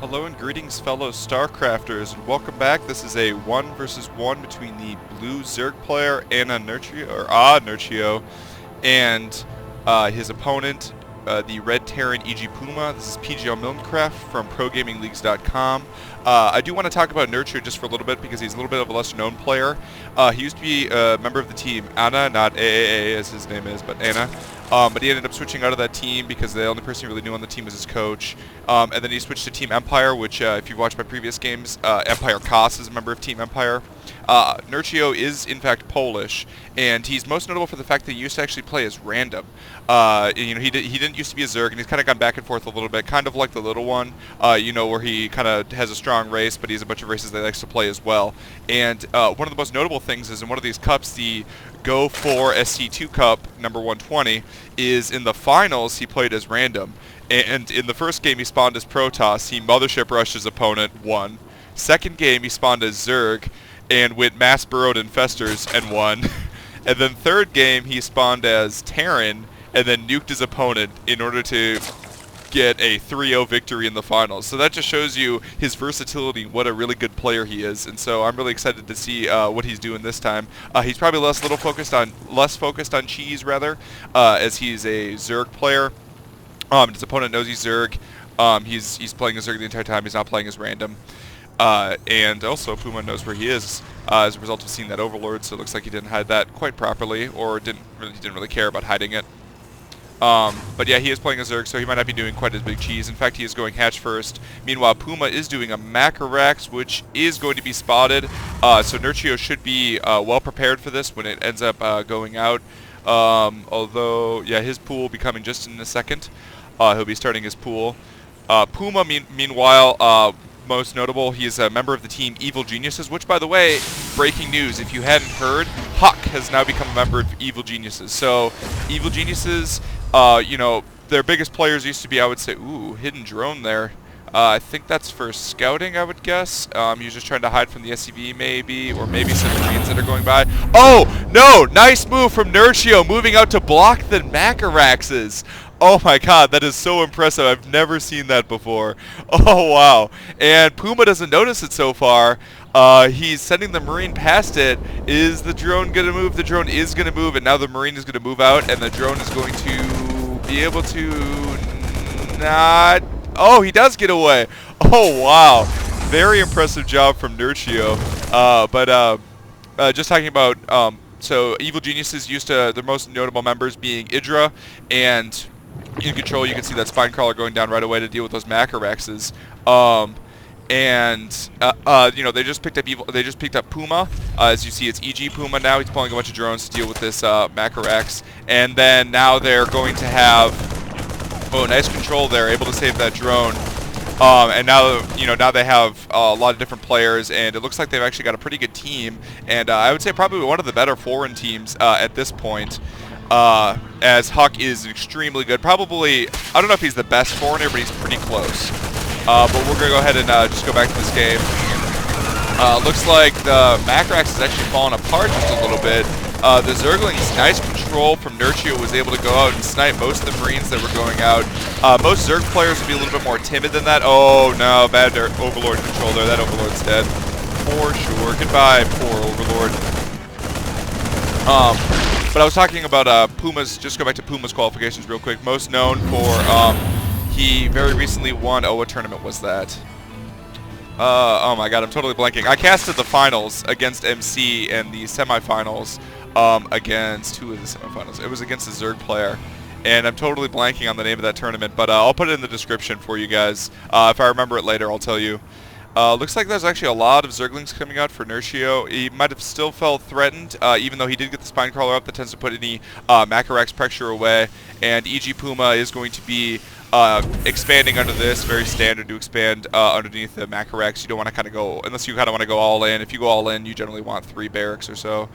Hello and greetings, fellow StarCrafters, and welcome back. This is a 1 versus 1 between the blue Zerg player aAaNerchio and his opponent, the red Terran EGPuma. This is PGL Milncraft from ProGamingLeagues.com. I do want to talk about Nerchio just for a little bit because he's a little bit of a lesser known player. He used to be a member of the team aAaNa, not aAaA as his name is, but aAaNa. But he ended up switching out of that team because the only person he really knew on the team was his coach. And then he switched to Team Empire, which if you've watched my previous games, Empire Kos is a member of Team Empire. Nerchio is in fact Polish, and he's most notable for the fact that he used to actually play as random. He didn't used to be a Zerg, and he's kind of gone back and forth a little bit, kind of like the little one, where he kind of has a strong race, but he has a bunch of races that he likes to play as well. And one of the most notable things is in one of these cups, the Go 4 SC2 Cup, number 120, is in the finals he played as random. And in the first game he spawned as Protoss, he mothership rushed his opponent, won. Second game he spawned as Zerg, and went mass burrowed infestors and won. And then third game he spawned as Terran, and then nuked his opponent in order to get a 3-0 victory in the finals. So that just shows you his versatility, what a really good player he is. And so I'm really excited to see what he's doing this time. He's probably less focused on cheese rather, as he's a Zerg player. His opponent knows he's Zerg. He's playing as Zerg the entire time. He's not playing as random. And also Puma knows where he is as a result of seeing that Overlord. So it looks like he didn't hide that quite properly, or didn't really care about hiding it. But yeah, he is playing a Zerg, so he might not be doing quite as big cheese. In fact, he is going hatch first. Meanwhile, Puma is doing a Macarax, which is going to be spotted. So Nerchio should be well prepared for this when it ends up going out. Although, yeah, his pool will be coming just in a second. He'll be starting his pool. Puma, meanwhile, most notable, he is a member of the team Evil Geniuses, which, by the way, breaking news, if you hadn't heard, Huck has now become a member of Evil Geniuses. So, Evil Geniuses, their biggest players used to be, I would say, ooh, hidden drone there. I think that's for scouting, I would guess. He's just trying to hide from the SCV, maybe, or maybe some Marines that are going by. Oh, no! Nice move from Nerchio, moving out to block the Macaraxes. Oh my god, that is so impressive. I've never seen that before. Oh, wow. And Puma doesn't notice it so far. He's sending the Marine past it. Is the drone going to move? The drone is going to move, and now the Marine is going to move out, and the drone is going to be able to not... Oh, he does get away. Oh, wow. Very impressive job from Nerchio. Just talking about... so, Evil Geniuses used to... Their most notable members being Idra, and... in control, you can see that spine crawler going down right away to deal with those Macaraxes. They just picked up They just picked up Puma. As you see, it's EGPuma now. He's pulling a bunch of drones to deal with this Macarax, and then now they're going to have nice control there, able to save that drone. And now they have a lot of different players, and it looks like they've actually got a pretty good team. And I would say probably one of the better foreign teams at this point. As Huck is extremely good. Probably, I don't know if he's the best foreigner, but he's pretty close. But we're going to go ahead and just go back to this game. Looks like the Macarax is actually falling apart just a little bit. The Zerglings, nice control from Nerchio, was able to go out and snipe most of the Marines that were going out. Most Zerg players would be a little bit more timid than that. Oh no, bad Overlord control there. That Overlord's dead. For sure. Goodbye, poor Overlord. But I was talking about Puma's, just go back to Puma's qualifications real quick. Most known for, he very recently won, what tournament was that? Oh my god, I'm totally blanking. I casted the finals against MC and the semifinals against, who was the semifinals? It was against a Zerg player. And I'm totally blanking on the name of that tournament, but I'll put it in the description for you guys. If I remember it later, I'll tell you. Looks like there's actually a lot of Zerglings coming out for Nerchio. He might have still felt threatened, even though he did get the spine crawler up that tends to put any Macarax pressure away. And EGPuma is going to be expanding under this. Very standard to expand underneath the Macarax. You don't want to kind of go, unless you kind of want to go all in. If you go all in, you generally want 3 barracks or so.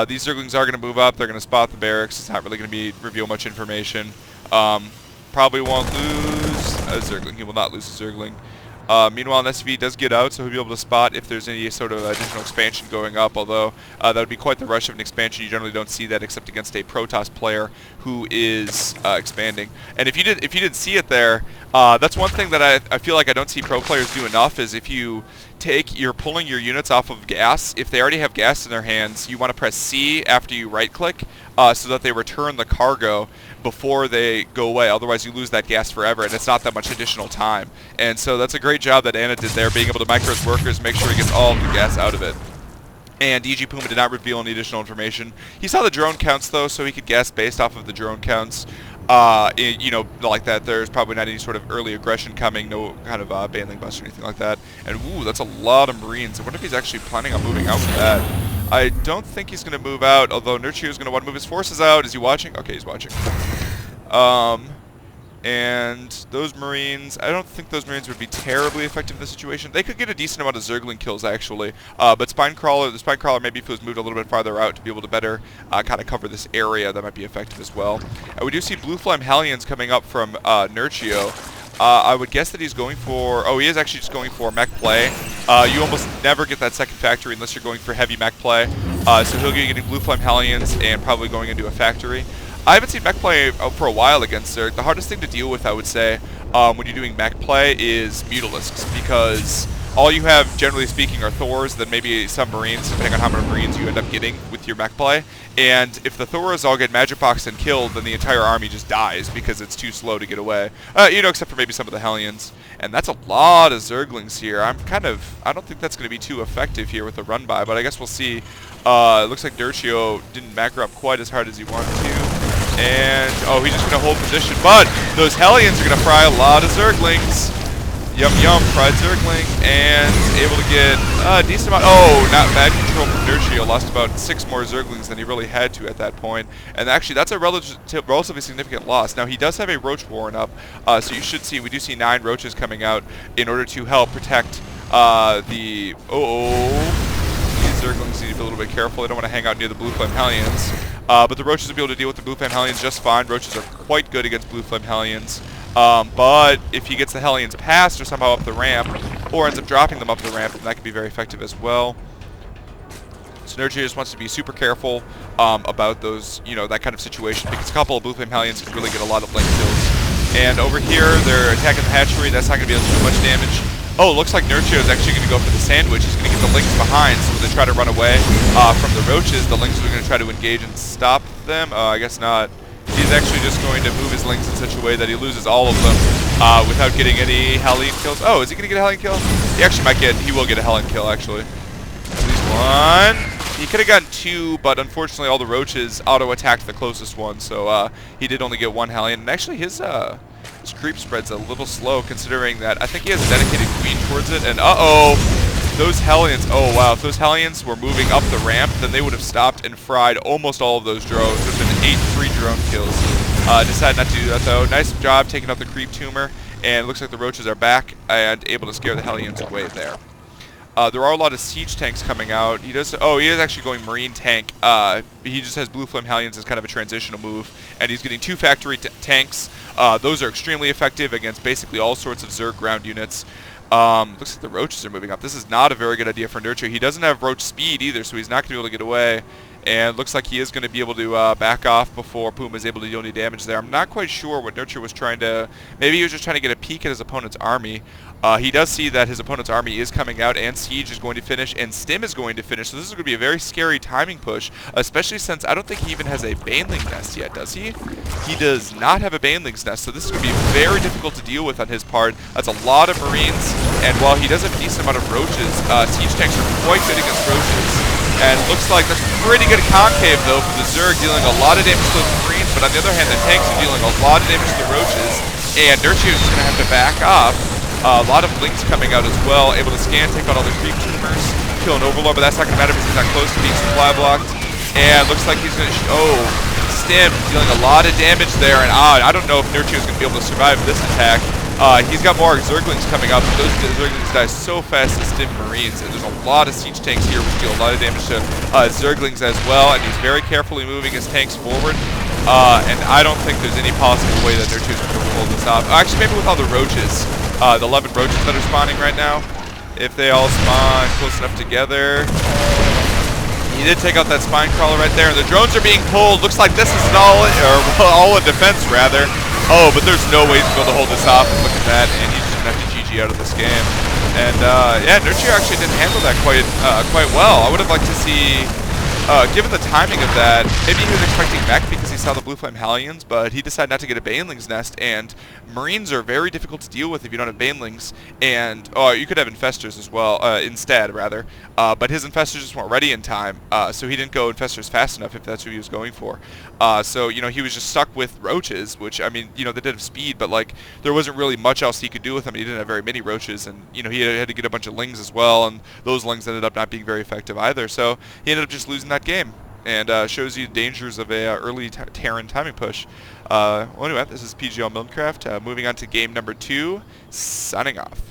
These Zerglings are going to move up. They're going to spot the barracks. It's not really going to reveal much information. Probably won't lose a Zergling. He will not lose a Zergling. Meanwhile, an SUV does get out, so he'll be able to spot if there's any sort of additional expansion going up, although that would be quite the rush of an expansion. You generally don't see that except against a Protoss player who is expanding. And if you didn't see it there, that's one thing that I feel like I don't see pro players do enough is if you're pulling your units off of gas, if they already have gas in their hands, you want to press C after you right-click so that they return the cargo before they go away. Otherwise, you lose that gas forever, and it's not that much additional time. And so that's a great job that aAANA did there, being able to micro his workers, make sure he gets all of the gas out of it. And EGPuma did not reveal any additional information. He saw the drone counts, though, so he could guess based off of the drone counts. You know, like that, there's probably not any sort of early aggression coming, no kind of bandling bust or anything like that. And, ooh, that's a lot of Marines. I wonder if he's actually planning on moving out with that. I don't think he's going to move out, although Nerchio is going to want to move his forces out. Is he watching? Okay, he's watching. And those Marines, I don't think those Marines would be terribly effective in this situation. They could get a decent amount of Zergling kills, actually. But the Spinecrawler, maybe if it was moved a little bit farther out to be able to better kind of cover this area, that might be effective as well. We do see Blue Flame Hellions coming up from Nerchio. I would guess that he's going for... Oh, he is actually just going for mech play. You almost never get that second factory unless you're going for heavy mech play. So he'll be getting Blue Flame Hellions and probably going into a factory. I haven't seen mech play for a while against Zerg. The hardest thing to deal with, I would say, when you're doing mech play is Mutalisks, because all you have, generally speaking, are Thors, then maybe some Marines, depending on how many Marines you end up getting with your mech play. And if the Thors all get Magic Boxed and killed, then the entire army just dies because it's too slow to get away. You know, except for maybe some of the Hellions. And that's a lot of Zerglings here. I don't think that's going to be too effective here with the run-by, but I guess we'll see. It looks like Nerchio didn't macro up quite as hard as he wanted to. And, oh, he's just going to hold position. But those Hellions are going to fry a lot of Zerglings. Yum, yum, fried Zergling. And able to get a decent amount. Oh, not bad control from Nerchio. Lost about 6 more Zerglings than he really had to at that point. And actually, that's a relatively significant loss. Now, he does have a Roach Warren up. So you should see, we do see 9 Roaches coming out in order to help protect the... These Zerglings need to be a little bit careful. They don't want to hang out near the Blue Flame Hellions. But the Roaches will be able to deal with the Blue Flame Hellions just fine. Roaches are quite good against Blue Flame Hellions. But if he gets the Hellions past or somehow up the ramp, or ends up dropping them up the ramp, then that could be very effective as well. So Nerchio just wants to be super careful about those, you know, that kind of situation, because a couple of Blue Flame Hellions can really get a lot of link kills. And over here, they're attacking the hatchery. That's not going to be able to do much damage. Oh, looks like Nerchio is actually going to go for the sandwich. He's going to get the Lynx behind, so when they try to run away from the Roaches, the Lynx are going to try to engage and stop them. I guess not. He's actually just going to move his Lynx in such a way that he loses all of them without getting any Hellion kills. Oh, is he going to get a Hellion kill? He will get a Hellion kill, actually. At least one. He could have gotten 2, but unfortunately all the Roaches auto-attacked the closest one, so he did only get 1 Hellion. And actually his creep spread's a little slow, considering that I think he has a dedicated queen towards it, and those Hellions, oh wow, if those Hellions were moving up the ramp, then they would have stopped and fried almost all of those drones. There's been 8 free drone kills. Decided not to do that though. Nice job taking out the creep tumor, and it looks like the Roaches are back and able to scare the Hellions away there. There are a lot of siege tanks coming out. He is actually going Marine tank. He just has Blue Flame Hellions as kind of a transitional move, and he's getting 2 factory tanks. Those are extremely effective against basically all sorts of Zerg ground units. Looks like the Roaches are moving up. This is not a very good idea for Nerchio. He doesn't have Roach speed either, so he's not going to be able to get away. And looks like he is going to be able to back off before Puma is able to deal any damage there. I'm not quite sure what Nerchio was trying to... Maybe he was just trying to get a peek at his opponent's army. He does see that his opponent's army is coming out, and Siege is going to finish, and Stim is going to finish. So this is going to be a very scary timing push, especially since I don't think he even has a Baneling Nest yet, does he? He does not have a Baneling's Nest, so this is going to be very difficult to deal with on his part. That's a lot of Marines, and while he does have a decent amount of Roaches, Siege tanks are quite good against Roaches. And looks like that's pretty good concave, though, for the Zerg, dealing a lot of damage to those Marines, but on the other hand, the tanks are dealing a lot of damage to the Roaches, and Nerchio is just going to have to back off. A lot of Lynx coming out as well, able to scan, take out all the creep tumors, kill an Overlord, but that's not going to matter because he's not close to being supply blocked. And looks like he's going to... Stim dealing a lot of damage there, and I don't know if Nerchio is going to be able to survive this attack. He's got more Zerglings coming up, but those Zerglings die so fast as Stim Marines, and there's a lot of siege tanks here which deal a lot of damage to Zerglings as well, and he's very carefully moving his tanks forward. And I don't think there's any possible way that Nerchio is going to pull this off. Actually, maybe with all the Roaches. the 11 roaches that are spawning right now. If they all spawn close enough together. He did take out that spine crawler right there, and the drones are being pulled. Looks like this is an all in defense, rather. Oh, but there's no way he's going to hold this off. Look at that, and he's just going to have to GG out of this game. And yeah, aAaNerchio actually didn't handle that quite well. I would have liked to see, given the timing of that, maybe he was expecting mech because he saw the blue flame Hellions, but he decided not to get a baneling's nest, and Marines are very difficult to deal with if you don't have banelings, and you could have infestors as well, instead rather, but his infestors just weren't ready in time, so he didn't go infestors fast enough if that's who he was going for. So he was just stuck with roaches, which, I mean, they did have speed, but like there wasn't really much else he could do with them. He didn't have very many roaches, and he had to get a bunch of lings as well, and those lings ended up not being very effective either, so he ended up just losing that game. And shows you the dangers of a early Terran timing push. Well, anyway, this is PGL Milncraft. Moving on to game number 2. Signing off.